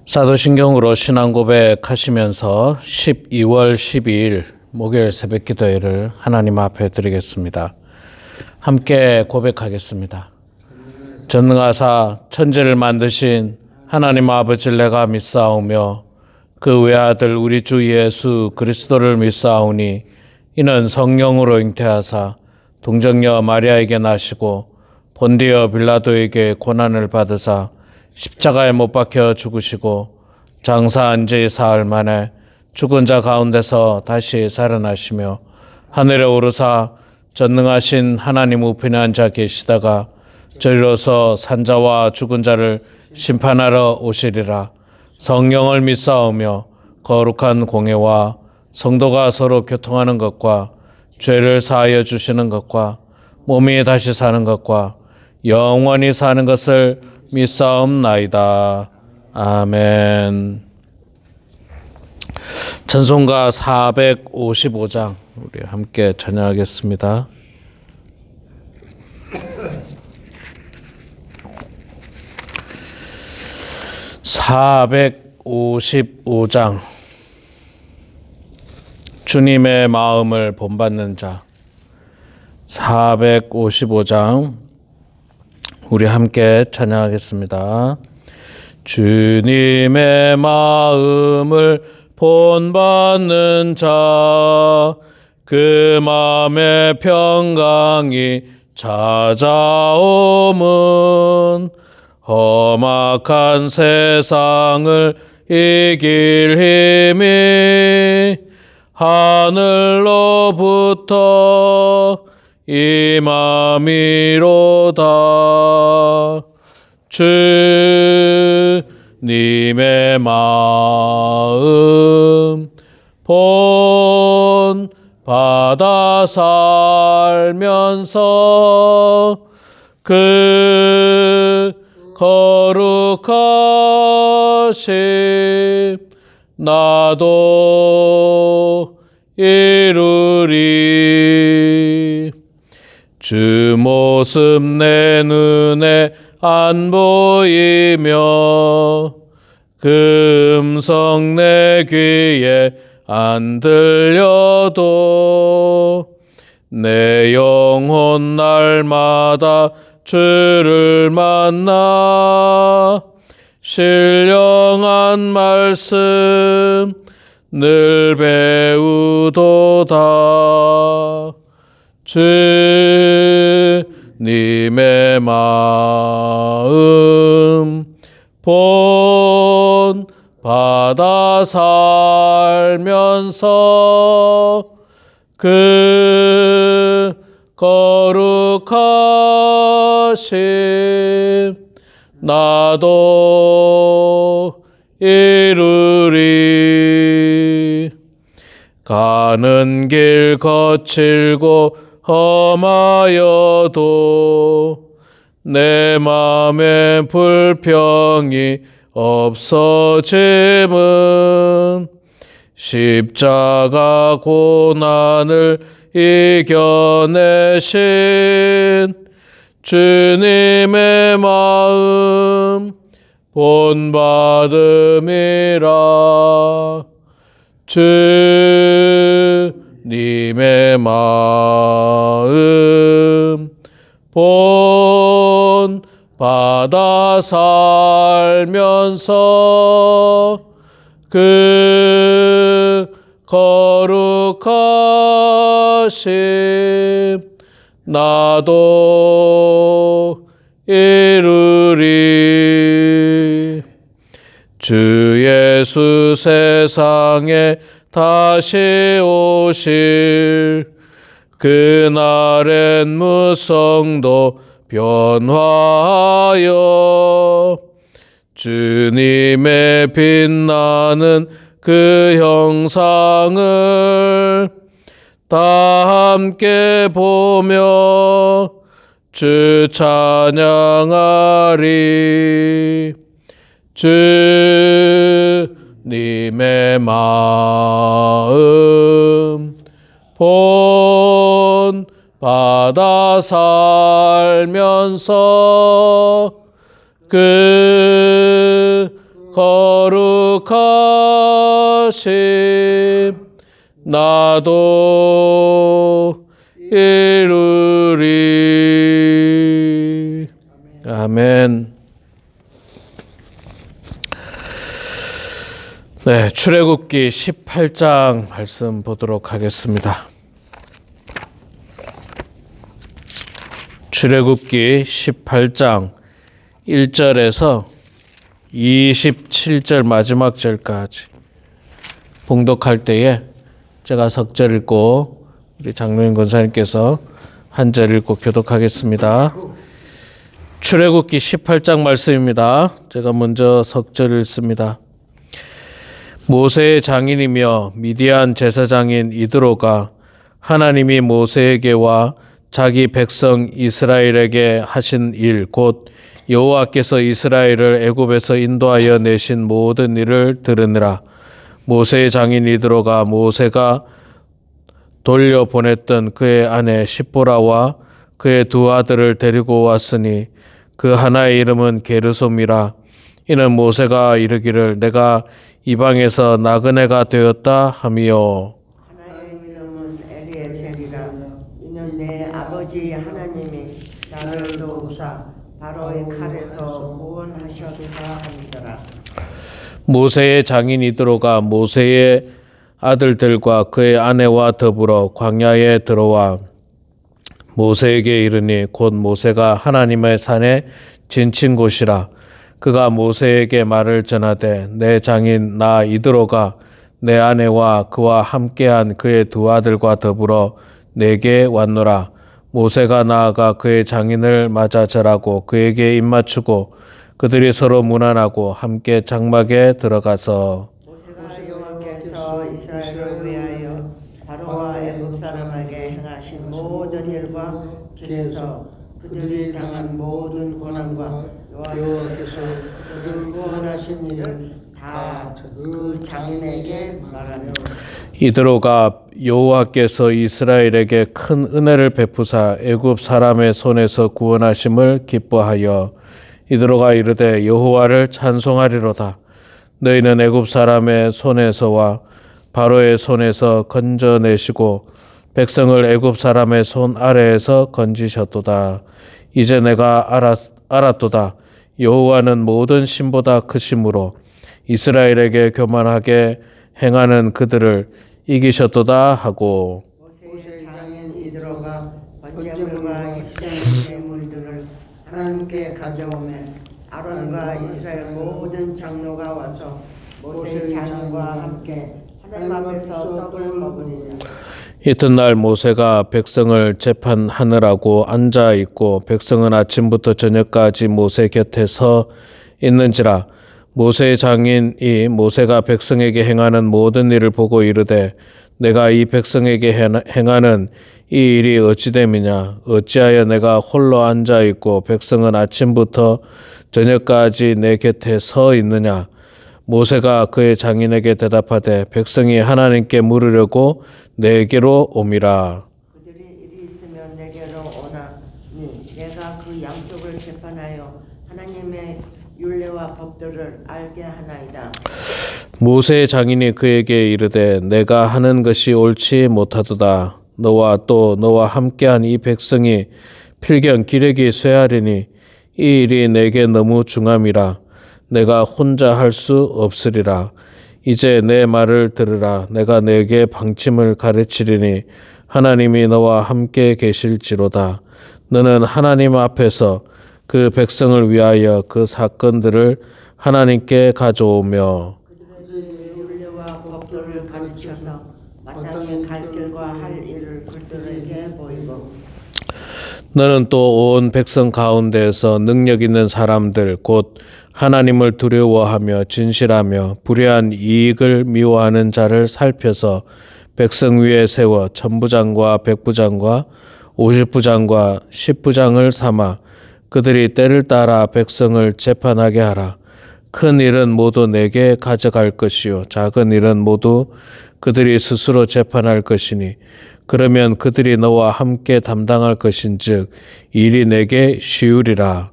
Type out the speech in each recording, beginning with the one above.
사도신경으로 신앙 고백하시면서 12월 12일 목요일 새벽 기도회를 하나님 앞에 드리겠습니다. 함께 고백하겠습니다. 전능하사 천지를 만드신 하나님 아버지를 내가 믿사오며 그 외아들 우리 주 예수 그리스도를 믿사오니 이는 성령으로 잉태하사 동정녀 마리아에게 나시고 본디어 빌라도에게 고난을 받으사 십자가에 못 박혀 죽으시고 장사한 지 사흘 만에 죽은 자 가운데서 다시 살아나시며 하늘에 오르사 전능하신 하나님 우편에 앉아 계시다가 저리로서 산자와 죽은 자를 심판하러 오시리라. 성령을 믿사오며 거룩한 공예와 성도가 서로 교통하는 것과 죄를 사하여 주시는 것과 몸이 다시 사는 것과 영원히 사는 것을 믿사옵나이다. 아멘. 찬송가 455장 우리 함께 찬양하겠습니다. (455장) 주님의 마음을 본받는 자. 455장 우리 함께 찬양하겠습니다. 주님의 마음을 본받는 자, 그 마음의 평강이 찾아옴은 험악한 세상을 이길 힘이 하늘로부터 임함이로다. 주님의 마음 본받아 살면서 그 거룩하심 나도 이루리. 주 모습 내 눈에 안 보이며 그 음성 내 귀에 안 들려도 내 영혼 날마다 주를 만나 신령한 말씀 늘 배우도다. 주님의 마음 본받아 살면서 그 거룩하심 나도 이루리. 가는 길 거칠고 험하여도 내 맘에 불평이 없어짐은 십자가 고난을 이겨내신 주님의 마음 본받음이라. 주님의 마음 본받아 살면서 그 거룩하심 나도 이루리. 주 예수 세상에 다시 오실 그날엔 무성도 변화하여 주님의 빛나는 그 형상을 다 함께 보며 주 찬양하리. 주님의 마음 본받아 살면서 그 거룩하심 나도 이루리. 아멘. 네, 출애굽기 18장 말씀 보도록 하겠습니다. 출애굽기 18장 1절에서 27절 마지막 절까지 봉독할 때에 제가 석절 읽고 우리 장로인 권사님께서 한 절 읽고 교독하겠습니다. 출애굽기 18장 말씀입니다. 제가 먼저 석절 읽습니다. 모세의 장인이며 미디안 제사장인 이드로가 하나님이 모세에게와 자기 백성 이스라엘에게 하신 일 곧 여호와께서 이스라엘을 애굽에서 인도하여 내신 모든 일을 들으니라. 모세의 장인 이드로가 모세가 돌려보냈던 그의 아내 십보라와 그의 두 아들을 데리고 왔으니 그 하나의 이름은 게르솜이라. 이는 모세가 이르기를 내가 이방에서 나그네가 되었다 함이요. 하나의 이름은 엘리에셀이라. 이는 내 아버지 하나님이 나를 도우사 바로의 칼에서 구원하셨다 하니더라. 모세의 장인 이드로가 모세의 아들들과 그의 아내와 더불어 광야에 들어와 모세에게 이르니 곧 모세가 하나님의 산에 진친 곳이라. 그가 모세에게 말을 전하되 내 장인 나 이드로가 내 아내와 그와 함께한 그의 두 아들과 더불어 내게 왔노라. 모세가 나아가 그의 장인을 맞아 절하고 그에게 입맞추고 그들이 서로 문안하고 함께 장막에 들어가서 모세가 여호와께서 이스라엘을 위하여 바로와 애굽 사람에게 행하신 모든 일과 길에서 그들이 당한 모든 고난과 여호와께서 그들을 구원하신 일을 다 그 장인에게 말하며 이드로가 여호와께서 이스라엘에게 큰 은혜를 베푸사 애굽 사람의 손에서 구원하심을 기뻐하여 이드로가 이르되 여호와를 찬송하리로다. 너희는 애굽 사람의 손에서와 바로의 손에서 건져내시고 백성을 애굽 사람의 손 아래에서 건지셨도다. 이제 내가 알았도다. 여호와는 모든 신보다 크심으로 이스라엘에게 교만하게 행하는 그들을 이기셨도다 하고 모세의 장인 이드로가 번제물과 일생 제물들을 하나님께 가져오매 아론과 이스라엘 모든 장로가 와서 모세의 장인과 함께 하나님 앞에서 떡을 먹으리라. 이튿날 모세가 백성을 재판하느라고 앉아 있고 백성은 아침부터 저녁까지 모세 곁에 서 있는지라. 모세의 장인이 모세가 백성에게 행하는 모든 일을 보고 이르되 내가 이 백성에게 행하는 이 일이 어찌됨이냐. 어찌하여 내가 홀로 앉아 있고 백성은 아침부터 저녁까지 내 곁에 서 있느냐. 모세가 그의 장인에게 대답하되 백성이 하나님께 물으려고 내게로 옴이라. 그들이 일이 있으면 내게로 오나니 내가 그 양쪽을 재판하여 하나님의 율례와 법들을 알게 하나이다. 모세의 장인이 그에게 이르되 내가 하는 것이 옳지 못하도다. 너와 또 너와 함께한 이 백성이 필경 기력이 쇠하리니 이 일이 내게 너무 중함이라. 내가 혼자 할 수 없으리라. 이제 내 말을 들으라. 내가 내게 방침을 가르치리니 하나님이 너와 함께 계실지로다. 너는 하나님 앞에서 그 백성을 위하여 그 사건들을 하나님께 가져오며 그들의 율례와 법들을 가르쳐서 마땅히 갈 길과 할 일을 그들에게 보이고 너는 또 온 백성 가운데에서 능력 있는 사람들 곧 하나님을 두려워하며 진실하며 불의한 이익을 미워하는 자를 살펴서 백성 위에 세워 천부장과 백부장과 50부장과 10부장을 삼아 그들이 때를 따라 백성을 재판하게 하라. 큰 일은 모두 내게 가져갈 것이요 작은 일은 모두 그들이 스스로 재판할 것이니 그러면 그들이 너와 함께 담당할 것인즉 일이 내게 쉬우리라.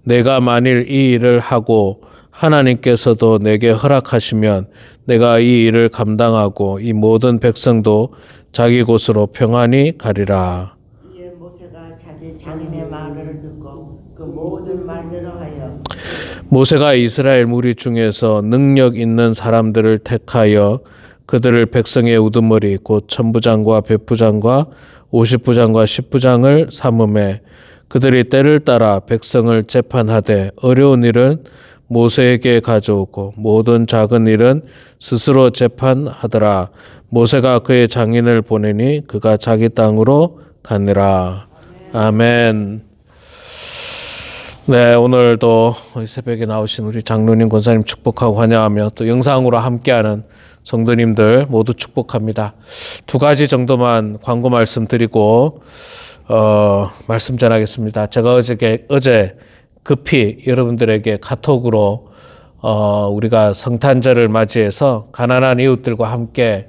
내가 만일 이 일을 하고 하나님께서도 내게 허락하시면 내가 이 일을 감당하고 이 모든 백성도 자기 곳으로 평안히 가리라. 이에 모세가 자기 장인의 말을 듣고 그 모든 말대로 하여 모세가 이스라엘 무리 중에서 능력 있는 사람들을 택하여 그들을 백성의 우두머리 곧 천부장과 백부장과 50부장과 10부장을 삼음해 그들이 때를 따라 백성을 재판하되 어려운 일은 모세에게 가져오고 모든 작은 일은 스스로 재판하더라. 모세가 그의 장인을 보내니 그가 자기 땅으로 가니라. 아멘. 네, 오늘도 이 새벽에 나오신 우리 장로님, 권사님 축복하고 환영하며 또 영상으로 함께하는 성도님들 모두 축복합니다. 두 가지 정도만 광고 말씀드리고 말씀 전하겠습니다. 제가 어제 급히 여러분들에게 카톡으로 우리가 성탄절을 맞이해서 가난한 이웃들과 함께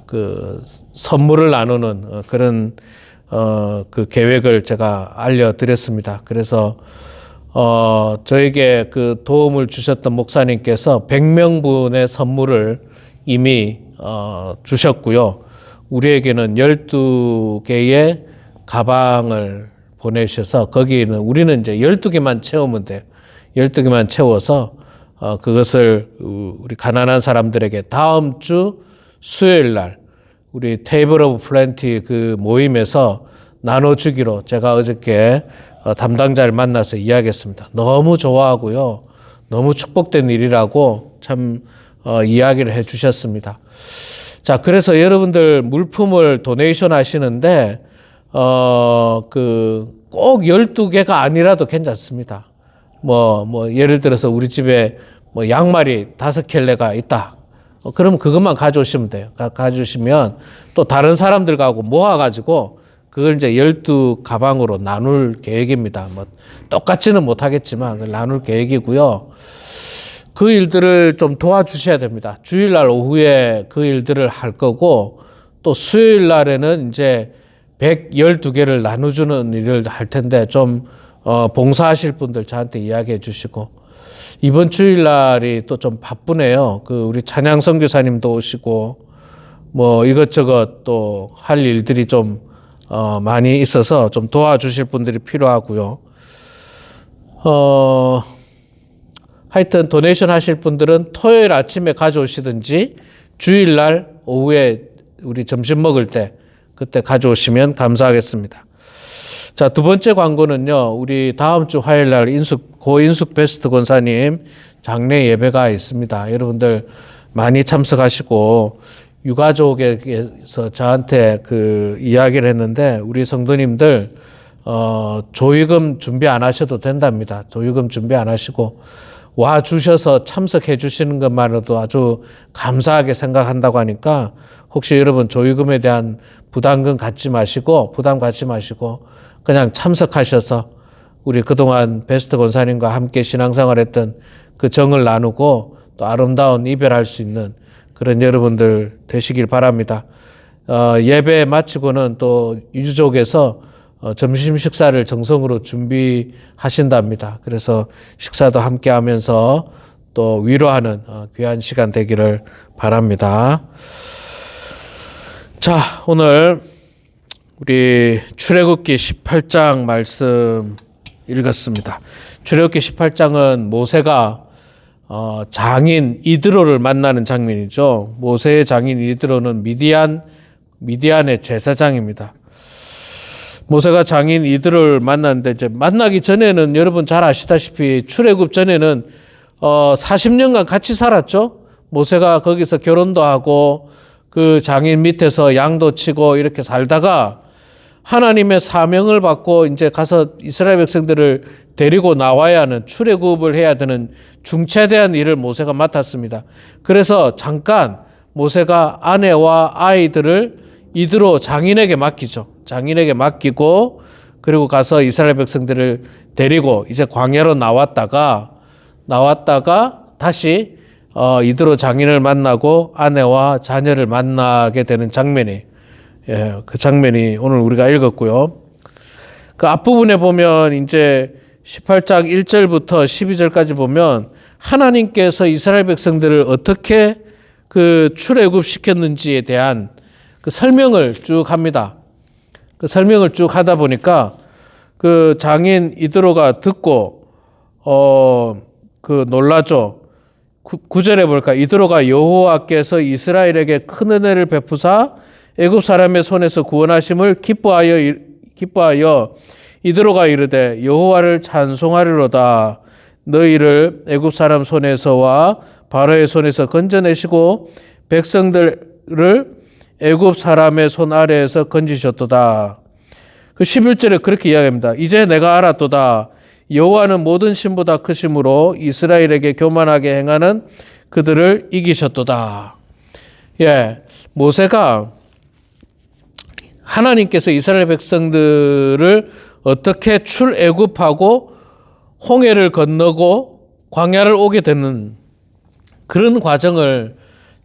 그 선물을 나누는 그런 그 계획을 제가 알려드렸습니다. 그래서 저에게 그 도움을 주셨던 목사님께서 100명분의 선물을 이미 주셨고요. 우리에게는 12개의 가방을 보내주셔서 거기는 우리는 이제 12개만 채우면 돼요. 12개만 채워서 그것을 우리 가난한 사람들에게 다음 주 수요일 날 우리 테이블 오브 플랜티 그 모임에서 나눠주기로 제가 어저께 담당자를 만나서 이야기했습니다. 너무 좋아하고요. 너무 축복된 일이라고 참 이야기를 해 주셨습니다. 자, 그래서 여러분들 물품을 도네이션 하시는데 꼭 12개가 아니라도 괜찮습니다. 예를 들어서 우리 집에 양말이 5켤레가 있다. 그럼 그것만 가져오시면 돼요. 가져오시면 또 다른 사람들하고 모아가지고 그걸 이제 12가방으로 나눌 계획입니다. 똑같지는 못하겠지만 그걸 나눌 계획이고요. 그 일들을 좀 도와주셔야 됩니다. 주일날 오후에 그 일들을 할 거고 또 수요일 날에는 이제 112개를 나눠주는 일을 할 텐데 좀 봉사하실 분들 저한테 이야기해 주시고 이번 주일날이 또 좀 바쁘네요. 우리 찬양 선교사님도 오시고 이것저것 또 할 일들이 좀 많이 있어서 좀 도와주실 분들이 필요하고요. 하여튼 도네이션 하실 분들은 토요일 아침에 가져오시든지 주일날 오후에 우리 점심 먹을 때 그때 가져오시면 감사하겠습니다. 자, 두 번째 광고는요. 우리 다음 주 화요일 날 고인숙 베스트 권사님 장례 예배가 있습니다. 여러분들 많이 참석하시고 유가족에게서 저한테 그 이야기를 했는데 우리 성도님들 조의금 준비 안 하셔도 된답니다. 조의금 준비 안 하시고 와 주셔서 참석해 주시는 것만으로도 아주 감사하게 생각한다고 하니까 혹시 여러분 조의금에 대한 부담 갖지 마시고 그냥 참석하셔서 우리 그동안 베스트 권사님과 함께 신앙생활했던 그 정을 나누고 또 아름다운 이별할 수 있는 그런 여러분들 되시길 바랍니다. 예배 마치고는 또 유족에서 점심 식사를 정성으로 준비하신답니다. 그래서 식사도 함께 하면서 또 위로하는 귀한 시간 되기를 바랍니다. 자, 오늘 우리 출애굽기 18장 말씀 읽었습니다. 출애굽기 18장은 모세가 장인 이드로를 만나는 장면이죠. 모세의 장인 이드로는 미디안의 제사장입니다. 모세가 장인 이드로를 만났는데 이제 만나기 전에는 여러분 잘 아시다시피 출애굽 전에는 40년간 같이 살았죠. 모세가 거기서 결혼도 하고 그 장인 밑에서 양도 치고 이렇게 살다가 하나님의 사명을 받고 이제 가서 이스라엘 백성들을 데리고 나와야 하는 출애굽을 해야 되는 중차대한 일을 모세가 맡았습니다. 그래서 잠깐 모세가 아내와 아이들을 이드로 장인에게 맡기죠. 장인에게 맡기고 그리고 가서 이스라엘 백성들을 데리고 이제 광야로 나왔다가 다시 이드로 장인을 만나고 아내와 자녀를 만나게 되는 장면이 그 장면이 오늘 우리가 읽었고요. 그 앞부분에 보면 이제 18장 1절부터 12절까지 보면 하나님께서 이스라엘 백성들을 어떻게 그 출애굽시켰는지에 대한 그 설명을 쭉 합니다. 그 설명을 쭉 하다 보니까 그 장인 이드로가 듣고 그 놀라죠. 9절에 볼까? 이드로가 여호와께서 이스라엘에게 큰 은혜를 베푸사 애굽 사람의 손에서 구원하심을 기뻐하여 이드로가 이르되 여호와를 찬송하리로다. 너희를 애굽 사람 손에서와 바로의 손에서 건져내시고 백성들을 애굽 사람의 손 아래에서 건지셨도다. 그 11절에 그렇게 이야기합니다. 이제 내가 알았도다. 여호와는 모든 신보다 크심으로 이스라엘에게 교만하게 행하는 그들을 이기셨도다. 예, 모세가 하나님께서 이스라엘 백성들을 어떻게 출애굽하고 홍해를 건너고 광야를 오게 되는 그런 과정을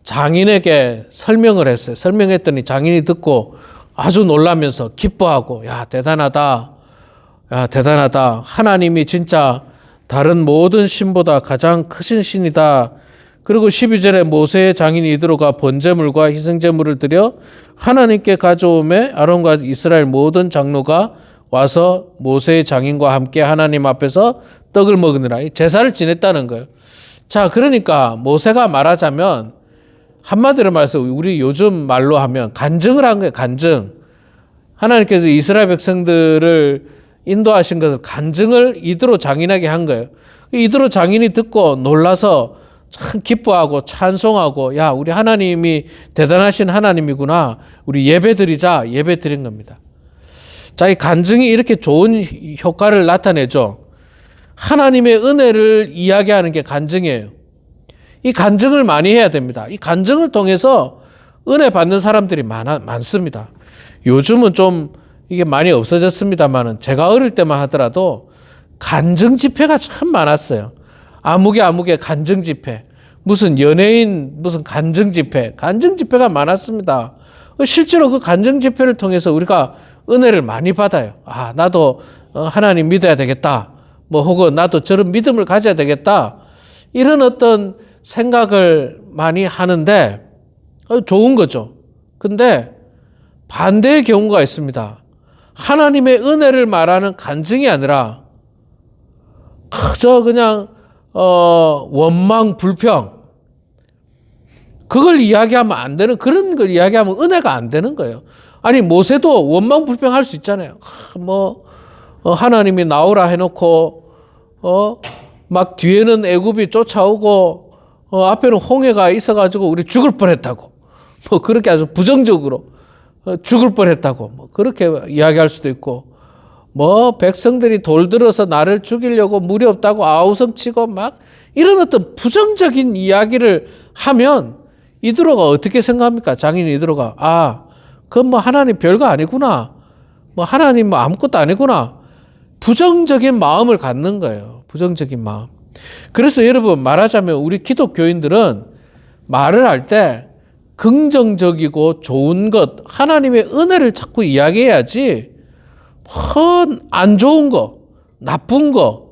장인에게 설명을 했어요. 설명했더니 장인이 듣고 아주 놀라면서 기뻐하고 야 대단하다. 야 대단하다. 하나님이 진짜 다른 모든 신보다 가장 크신 신이다. 그리고 12절에 모세의 장인 이드로가 번제물과 희생제물을 드려 하나님께 가져오매 아론과 이스라엘 모든 장로가 와서 모세의 장인과 함께 하나님 앞에서 떡을 먹으니라. 제사를 지냈다는 거예요. 자, 그러니까 모세가 말하자면 한마디로 말해서 우리 요즘 말로 하면 간증을 한 거예요. 간증. 하나님께서 이스라엘 백성들을 인도하신 것을 간증을 이드로 장인에게 한 거예요. 이드로 장인이 듣고 놀라서 참 기뻐하고 찬송하고 야 우리 하나님이 대단하신 하나님이구나. 우리 예배드리자. 예배드린 겁니다. 자, 이 간증이 이렇게 좋은 효과를 나타내죠. 하나님의 은혜를 이야기하는 게 간증이에요. 이 간증을 많이 해야 됩니다. 이 간증을 통해서 은혜 받는 사람들이 많습니다. 요즘은 좀 이게 많이 없어졌습니다만은 제가 어릴 때만 하더라도 간증 집회가 참 많았어요. 아무개 간증 집회, 무슨 연예인 무슨 간증 집회가 많았습니다. 실제로 그 간증 집회를 통해서 우리가 은혜를 많이 받아요. 아, 나도 하나님 믿어야 되겠다. 뭐 혹은 나도 저런 믿음을 가져야 되겠다. 이런 어떤 생각을 많이 하는데 좋은 거죠. 근데 반대의 경우가 있습니다. 하나님의 은혜를 말하는 간증이 아니라 그저 그냥 원망, 불평 그걸 이야기하면 안 되는 그런 걸 이야기하면 은혜가 안 되는 거예요. 아니 모세도 원망, 불평할 수 있잖아요. 하나님이 나오라 해놓고 막 뒤에는 애굽이 쫓아오고 앞에는 홍해가 있어가지고 우리 죽을 뻔했다고 뭐 그렇게 아주 부정적으로 죽을 뻔했다고 뭐 그렇게 이야기할 수도 있고 뭐 백성들이 돌 들어서 나를 죽이려고 물이 없다고 아우성치고 막 이런 어떤 부정적인 이야기를 하면 이드로가 어떻게 생각합니까? 장인 이드로가 그건 뭐 하나님 별거 아니구나. 뭐 하나님 뭐 아무것도 아니구나. 부정적인 마음을 갖는 거예요. 부정적인 마음. 그래서 여러분 말하자면 우리 기독교인들은 말을 할 때 긍정적이고 좋은 것, 하나님의 은혜를 자꾸 이야기해야지 안 좋은 거, 나쁜 거,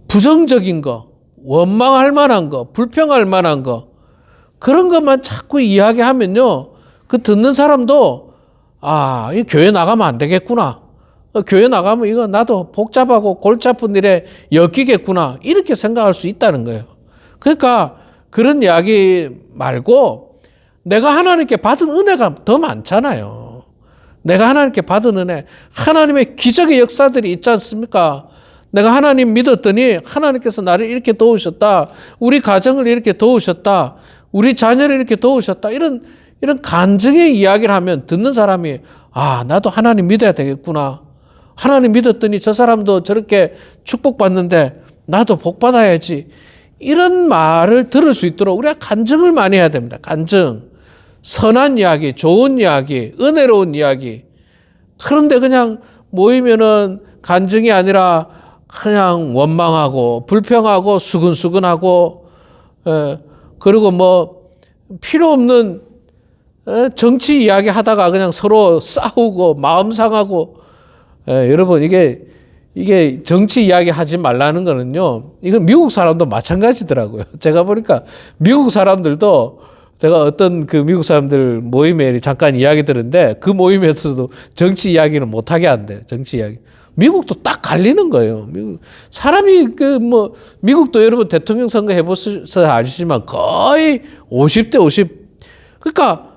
부정적인 거, 원망할 만한 거, 불평할 만한 거 그런 것만 자꾸 이야기하면요. 그 듣는 사람도 이 교회 나가면 안 되겠구나. 교회 나가면 이거 나도 복잡하고 골치 아픈 일에 엮이겠구나. 이렇게 생각할 수 있다는 거예요. 그러니까 그런 이야기 말고 내가 하나님께 받은 은혜가 더 많잖아요. 내가 하나님께 받은 은혜, 하나님의 기적의 역사들이 있지 않습니까? 내가 하나님 믿었더니 하나님께서 나를 이렇게 도우셨다. 우리 가정을 이렇게 도우셨다. 우리 자녀를 이렇게 도우셨다. 이런 간증의 이야기를 하면 듣는 사람이 나도 하나님 믿어야 되겠구나. 하나님 믿었더니 저 사람도 저렇게 축복받는데 나도 복받아야지. 이런 말을 들을 수 있도록 우리가 간증을 많이 해야 됩니다. 간증. 선한 이야기, 좋은 이야기, 은혜로운 이야기. 그런데 그냥 모이면은 간증이 아니라 그냥 원망하고 불평하고 수근수근하고 그리고 뭐 필요 없는 정치 이야기 하다가 그냥 서로 싸우고 마음 상하고 여러분 이게 이게 정치 이야기 하지 말라는 거는요, 이건 미국 사람도 마찬가지더라고요. 제가 보니까 미국 사람들도 제가 어떤 그 미국 사람들 모임에 잠깐 이야기 들었는데 그 모임에서도 정치 이야기는 못하게 한대요. 정치 이야기. 미국도 딱 갈리는 거예요. 미국 사람이 미국도 여러분 대통령 선거 해보셔서 아시지만 거의 50대 50. 그러니까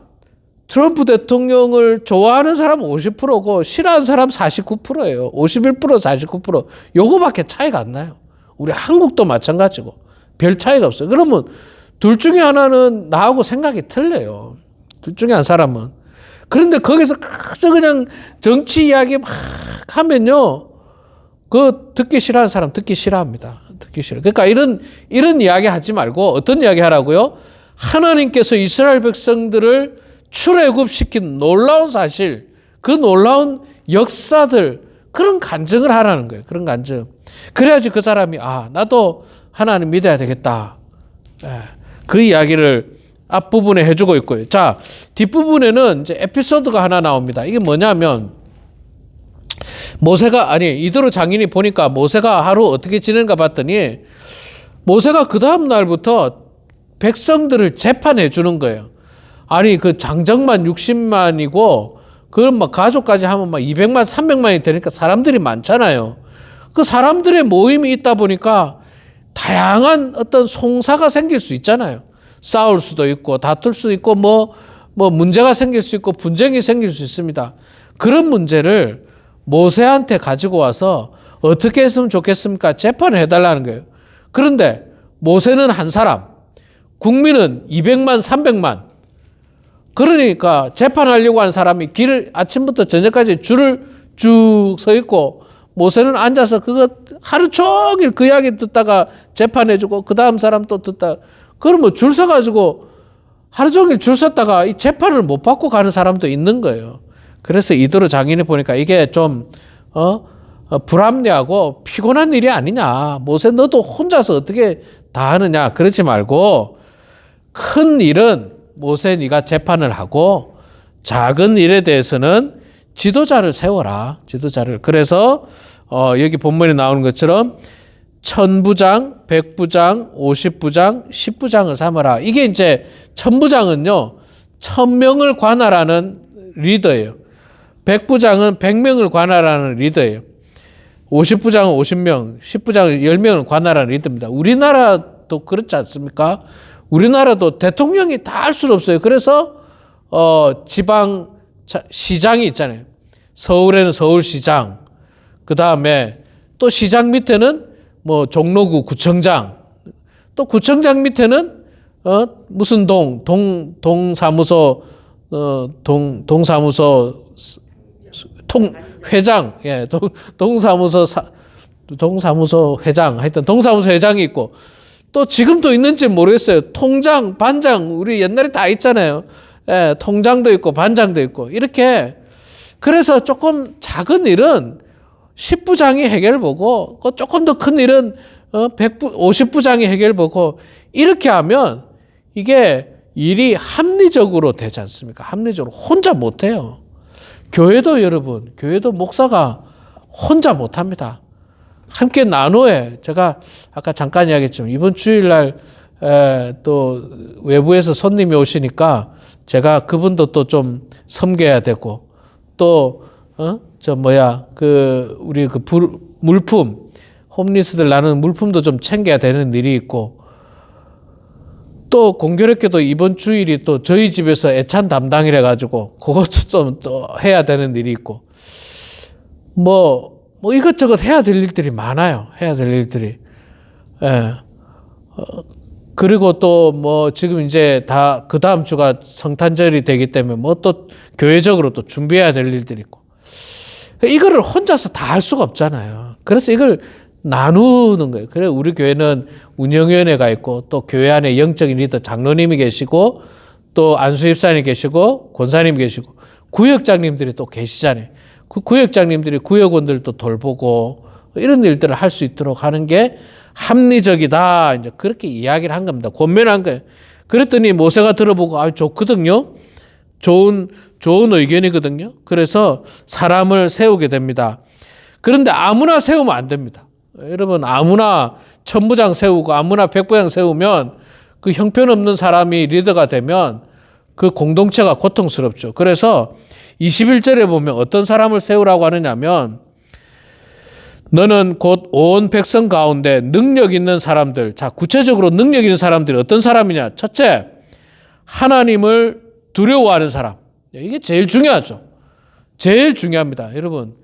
트럼프 대통령을 좋아하는 사람은 50%고 싫어하는 사람 49%예요. 51% 49%. 요거밖에 차이가 안 나요. 우리 한국도 마찬가지고 별 차이가 없어요. 그러면 둘 중에 하나는 나하고 생각이 틀려요. 둘 중에 한 사람은. 그런데 거기서 그저 그냥 정치 이야기 막 하면요, 그 듣기 싫어하는 사람 듣기 싫어합니다. 듣기 싫어. 그러니까 이런 이야기 하지 말고 어떤 이야기 하라고요? 하나님께서 이스라엘 백성들을 출애굽시킨 놀라운 사실, 그 놀라운 역사들, 그런 간증을 하라는 거예요. 그런 간증. 그래야지 그 사람이 나도 하나님 믿어야 되겠다. 그 이야기를 앞부분에 해주고 있고요. 자, 뒷부분에는 이제 에피소드가 하나 나옵니다. 이게 뭐냐면 이도로 장인이 보니까 모세가 하루 어떻게 지내는가 봤더니 모세가 그 다음 날부터 백성들을 재판해 주는 거예요. 아니 그 장정만 60만이고 그런 막 가족까지 하면 막 200만 300만이 되니까 사람들이 많잖아요. 그 사람들의 모임이 있다 보니까 다양한 어떤 송사가 생길 수 있잖아요. 싸울 수도 있고 다툴 수도 있고 뭐 문제가 생길 수 있고 분쟁이 생길 수 있습니다. 그런 문제를 모세한테 가지고 와서 어떻게 했으면 좋겠습니까? 재판을 해달라는 거예요. 그런데 모세는 한 사람, 국민은 200만 300만. 그러니까 재판하려고 하는 사람이 길을 아침부터 저녁까지 줄을 쭉 서 있고 모세는 앉아서 그거 하루 종일 그 이야기 듣다가 재판해주고 그 다음 사람 또 듣다가 그러면 줄 서가지고 하루 종일 줄 섰다가 이 재판을 못 받고 가는 사람도 있는 거예요. 그래서 이도로 장인이 보니까 이게 좀 불합리하고 피곤한 일이 아니냐. 모세 너도 혼자서 어떻게 다 하느냐. 그러지 말고 큰 일은 모세 네가 재판을 하고 작은 일에 대해서는 지도자를 세워라. 지도자를. 그래서 여기 본문에 나오는 것처럼 1000부장, 100부장, 50부장, 10부장을 삼아라. 이게 이제 1000부장은요. 1000명을 관할하는 리더예요. 100부장은 100명을 관할하는 리더예요. 50부장은 50명, 10부장은 10명을 관할하는 리더입니다. 우리나라도 그렇지 않습니까? 우리나라도 대통령이 다 할 수는 없어요. 그래서 지방 시장이 있잖아요. 서울에는 서울시장, 그 다음에 또 시장 밑에는 뭐 종로구 구청장, 또 구청장 밑에는 무슨 동사무소 동사무소 회장, 예, 동사무소 회장, 하여튼 동사무소 회장이 있고, 또 지금도 있는지 모르겠어요. 통장, 반장, 우리 옛날에 다 있잖아요. 예, 통장도 있고, 반장도 있고, 이렇게. 그래서 조금 작은 일은 10부장이 해결보고, 조금 더 큰 일은 50부장이 해결보고, 이렇게 하면 이게 일이 합리적으로 되지 않습니까? 합리적으로. 혼자 못해요. 교회도 여러분, 교회도 목사가 혼자 못합니다. 함께 나눠야. 제가 아까 잠깐 이야기했지만 이번 주일날 또 외부에서 손님이 오시니까 제가 그분도 또 좀 섬겨야 되고, 또 우리 물품, 홈리스들 나누는 물품도 좀 챙겨야 되는 일이 있고, 또 공교롭게도 이번 주일이 또 저희 집에서 애찬 담당이라 가지고 그것도 또 해야 되는 일이 있고, 뭐 이것저것 해야 될 일들이 많아요. 해야 될 일들이. 예. 그리고 또 뭐 지금 이제 다 그 다음 주가 성탄절이 되기 때문에 뭐 또 교회적으로 또 준비해야 될 일들이 있고, 이거를 혼자서 다 할 수가 없잖아요. 그래서 이걸 나누는 거예요. 그래 우리 교회는 운영위원회가 있고, 또 교회 안에 영적인 리더 장로님이 계시고, 또 안수집사님 계시고, 권사님 계시고, 구역장님들이 또 계시잖아요. 그 구역장님들이 구역원들도 돌보고 이런 일들을 할 수 있도록 하는 게 합리적이다. 이제 그렇게 이야기를 한 겁니다. 권면한 거예요. 그랬더니 모세가 들어보고 좋거든요. 좋은 의견이거든요. 그래서 사람을 세우게 됩니다. 그런데 아무나 세우면 안 됩니다. 여러분, 아무나 천부장 세우고 아무나 백부장 세우면 그 형편없는 사람이 리더가 되면 그 공동체가 고통스럽죠. 그래서 21절에 보면 어떤 사람을 세우라고 하느냐면, 너는 곧 온 백성 가운데 능력 있는 사람들. 자, 구체적으로 능력 있는 사람들이 어떤 사람이냐? 첫째, 하나님을 두려워하는 사람. 이게 제일 중요하죠. 제일 중요합니다. 여러분,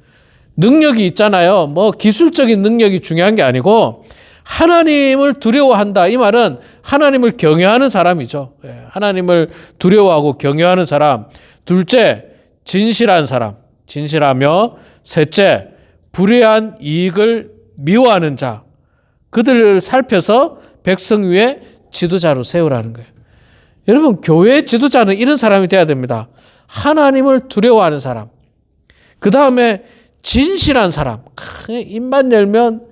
능력이 있잖아요. 뭐 기술적인 능력이 중요한 게 아니고 하나님을 두려워한다. 이 말은 하나님을 경외하는 사람이죠. 하나님을 두려워하고 경외하는 사람. 둘째, 진실한 사람. 진실하며, 셋째, 불의한 이익을 미워하는 자. 그들을 살펴서 백성 위에 지도자로 세우라는 거예요. 여러분, 교회 지도자는 이런 사람이 돼야 됩니다. 하나님을 두려워하는 사람. 그 다음에 진실한 사람. 입만 열면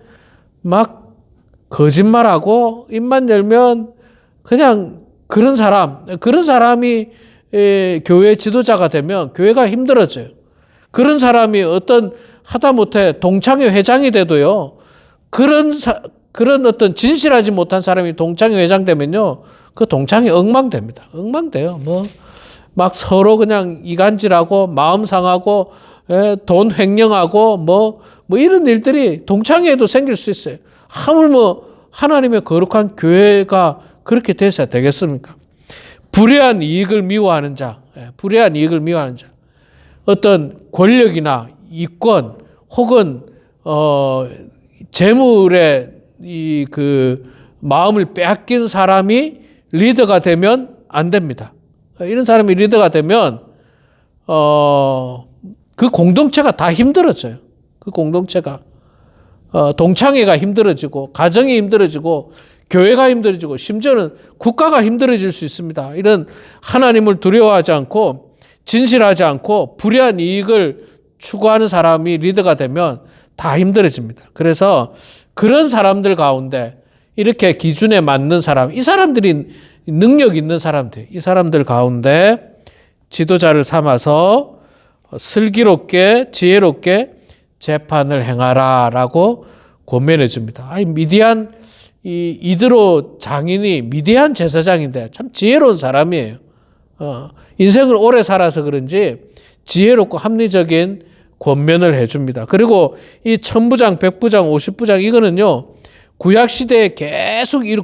막 거짓말하고, 입만 열면 그냥 그런 사람. 그런 사람이 교회 지도자가 되면 교회가 힘들어져요. 그런 사람이 어떤 하다못해 동창회 회장이 돼도요, 그런 어떤 진실하지 못한 사람이 동창회 회장 되면요, 그 동창회 엉망됩니다. 엉망돼요. 막 서로 그냥 이간질하고, 마음 상하고, 돈 횡령하고, 뭐 이런 일들이 동창회에도 생길 수 있어요. 하물며 하나님의 거룩한 교회가 그렇게 돼서 되겠습니까? 불의한 이익을 미워하는 자, 불의한 이익을 미워하는 자. 어떤 권력이나 이권 혹은 재물의 그 마음을 빼앗긴 사람이 리더가 되면 안 됩니다. 이런 사람이 리더가 되면 그 공동체가 다 힘들어져요. 그 공동체가 동창회가 힘들어지고, 가정이 힘들어지고, 교회가 힘들어지고, 심지어는 국가가 힘들어질 수 있습니다. 이런 하나님을 두려워하지 않고 진실하지 않고 불의한 이익을 추구하는 사람이 리더가 되면 다 힘들어집니다. 그래서 그런 사람들 가운데 이렇게 기준에 맞는 사람, 이 사람들이 능력 있는 사람들, 이 사람들 가운데 지도자를 삼아서 슬기롭게 지혜롭게 재판을 행하라라고 권면해 줍니다. 미디안 이드로 장인이 미디안 제사장인데 참 지혜로운 사람이에요. 인생을 오래 살아서 그런지 지혜롭고 합리적인 권면을 해줍니다. 그리고 이 천부장, 백부장, 50부장 이거는요, 구약 시대에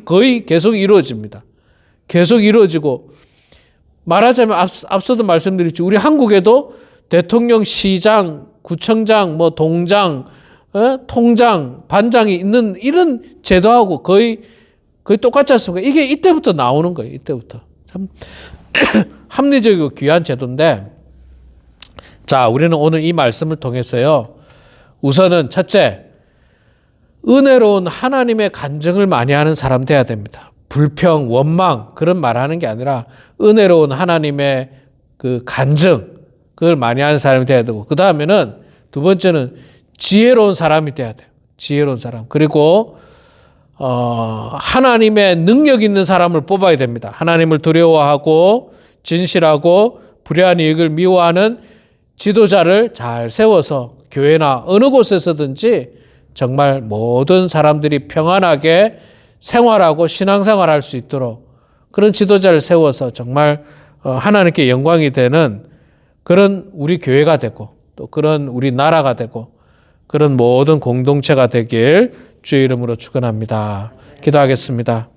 거의 계속 이루어집니다. 계속 이루어지고, 말하자면 앞서도 말씀드렸죠. 우리 한국에도 대통령, 시장, 구청장, 동장, 통장, 반장이 있는 이런 제도하고 거의 똑같지 않습니까? 이게 이때부터 나오는 거예요. 이때부터. 참 합리적이고 귀한 제도인데, 자, 우리는 오늘 이 말씀을 통해서요, 우선은 첫째, 은혜로운 하나님의 간증을 많이 하는 사람 돼야 됩니다. 불평, 원망 그런 말 하는 게 아니라 은혜로운 하나님의 그 간증, 그걸 많이 하는 사람이 돼야 되고, 그 다음에는 두 번째는 지혜로운 사람이 돼야 돼요. 지혜로운 사람. 그리고 하나님의 능력 있는 사람을 뽑아야 됩니다. 하나님을 두려워하고 진실하고 불의한 이익을 미워하는 지도자를 잘 세워서 교회나 어느 곳에서든지 정말 모든 사람들이 평안하게 생활하고 신앙생활할 수 있도록 그런 지도자를 세워서 정말 하나님께 영광이 되는 그런 우리 교회가 되고, 또 그런 우리 나라가 되고, 그런 모든 공동체가 되길 주의 이름으로 축원합니다. 기도하겠습니다.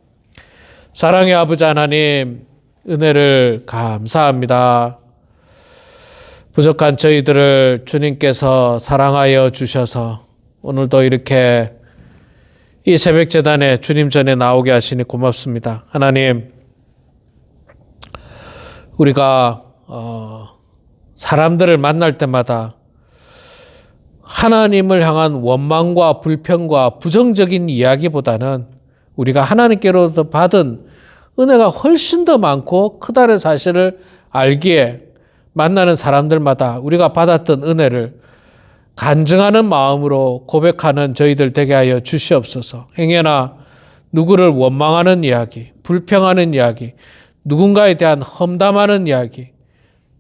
사랑의 아버지 하나님, 은혜를 감사합니다. 부족한 저희들을 주님께서 사랑하여 주셔서 오늘도 이렇게 이 새벽 제단에 주님 전에 나오게 하시니 고맙습니다. 하나님, 우리가 사람들을 만날 때마다 하나님을 향한 원망과 불평과 부정적인 이야기보다는 우리가 하나님께로부터 받은 은혜가 훨씬 더 많고 크다는 사실을 알기에 만나는 사람들마다 우리가 받았던 은혜를 간증하는 마음으로 고백하는 저희들 되게 하여 주시옵소서. 행여나 누구를 원망하는 이야기, 불평하는 이야기, 누군가에 대한 험담하는 이야기,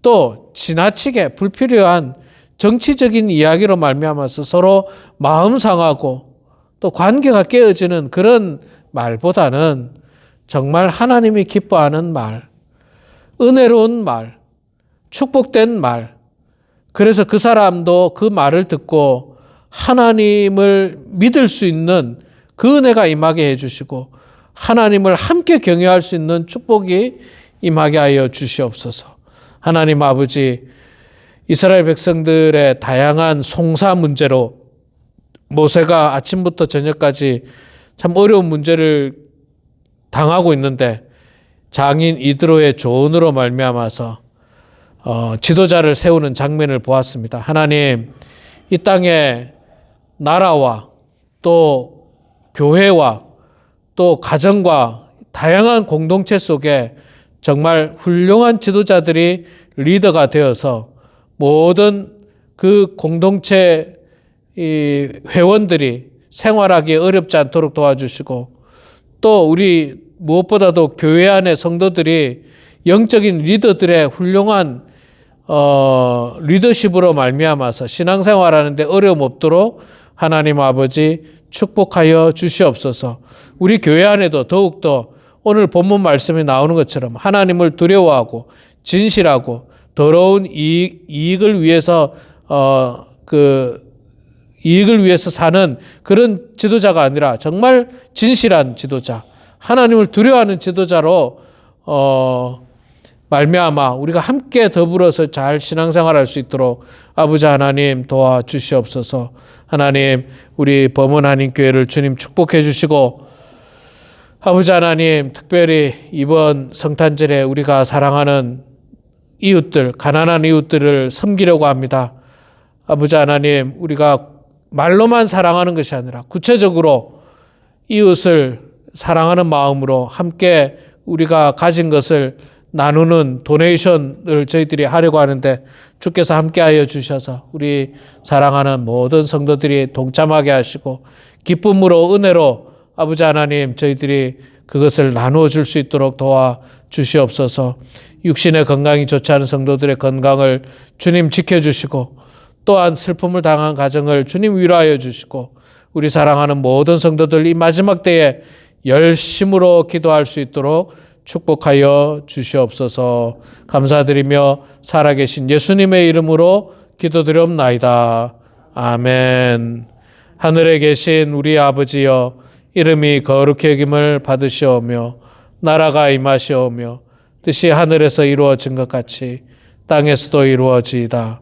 또 지나치게 불필요한 정치적인 이야기로 말미암아서 서로 마음 상하고 또 관계가 깨어지는 그런 말보다는 정말 하나님이 기뻐하는 말, 은혜로운 말, 축복된 말, 그래서 그 사람도 그 말을 듣고 하나님을 믿을 수 있는 그 은혜가 임하게 해주시고 하나님을 함께 경외할 수 있는 축복이 임하게 하여 주시옵소서. 하나님 아버지, 이스라엘 백성들의 다양한 송사 문제로 모세가 아침부터 저녁까지 참 어려운 문제를 당하고 있는데 장인 이드로의 조언으로 말미암아서 지도자를 세우는 장면을 보았습니다. 하나님, 이 땅에 나라와 또 교회와 또 가정과 다양한 공동체 속에 정말 훌륭한 지도자들이 리더가 되어서 모든 그 공동체 회원들이 생활하기 어렵지 않도록 도와주시고 또 우리 무엇보다도 교회 안의 성도들이 영적인 리더들의 훌륭한 리더십으로 말미암아서 신앙생활하는 데 어려움 없도록 하나님 아버지 축복하여 주시옵소서. 우리 교회 안에도 더욱더 오늘 본문 말씀이 나오는 것처럼 하나님을 두려워하고 진실하고 더러운 이익을 위해서 이익을 위해서 사는 그런 지도자가 아니라 정말 진실한 지도자, 하나님을 두려워하는 지도자로 말미암아 우리가 함께 더불어서 잘 신앙생활할 수 있도록 아버지 하나님 도와주시옵소서. 하나님, 우리 범은 한인교회를 주님 축복해 주시고 아버지 하나님, 특별히 이번 성탄절에 우리가 사랑하는 이웃들, 가난한 이웃들을 섬기려고 합니다. 아버지 하나님, 우리가 말로만 사랑하는 것이 아니라 구체적으로 이웃을 사랑하는 마음으로 함께 우리가 가진 것을 나누는 도네이션을 저희들이 하려고 하는데 주께서 함께하여 주셔서 우리 사랑하는 모든 성도들이 동참하게 하시고 기쁨으로 은혜로 아버지 하나님 저희들이 그것을 나누어 줄 수 있도록 도와주시옵소서. 육신의 건강이 좋지 않은 성도들의 건강을 주님 지켜주시고 또한 슬픔을 당한 가정을 주님 위로하여 주시고 우리 사랑하는 모든 성도들 이 마지막 때에 열심으로 기도할 수 있도록 축복하여 주시옵소서. 감사드리며 살아계신 예수님의 이름으로 기도드리옵나이다. 아멘. 하늘에 계신 우리 아버지여, 이름이 거룩히 여김을 받으시오며 나라가 임하시오며 뜻이 하늘에서 이루어진 것 같이 땅에서도 이루어지이다.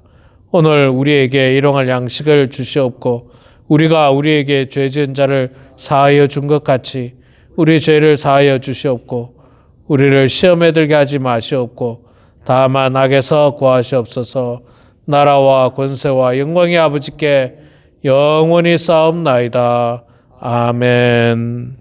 오늘 우리에게 일용할 양식을 주시옵고 우리가 우리에게 죄 지은 자를 사하여 준 것 같이 우리 죄를 사하여 주시옵고 우리를 시험에 들게 하지 마시옵고 다만 악에서 구하시옵소서. 나라와 권세와 영광이 아버지께 영원히 쌓옵나이다. 아멘.